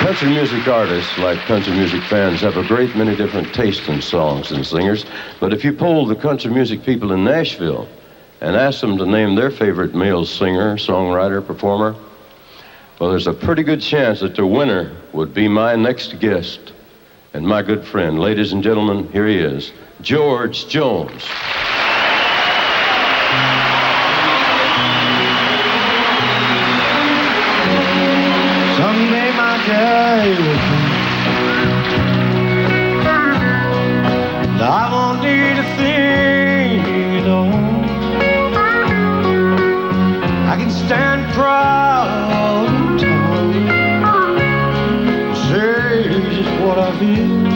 Country music artists, like country music fans, have a great many different tastes in songs and singers. But if you polled the country music people in Nashville and asked them to name their favorite male singer, songwriter, performer, well, there's a pretty good chance that the winner would be my next guest and my good friend. Ladies and gentlemen, here he is, George Jones. Someday my day will come, and I won't need a thing at all. I can stand proud and tall, say just what I feel.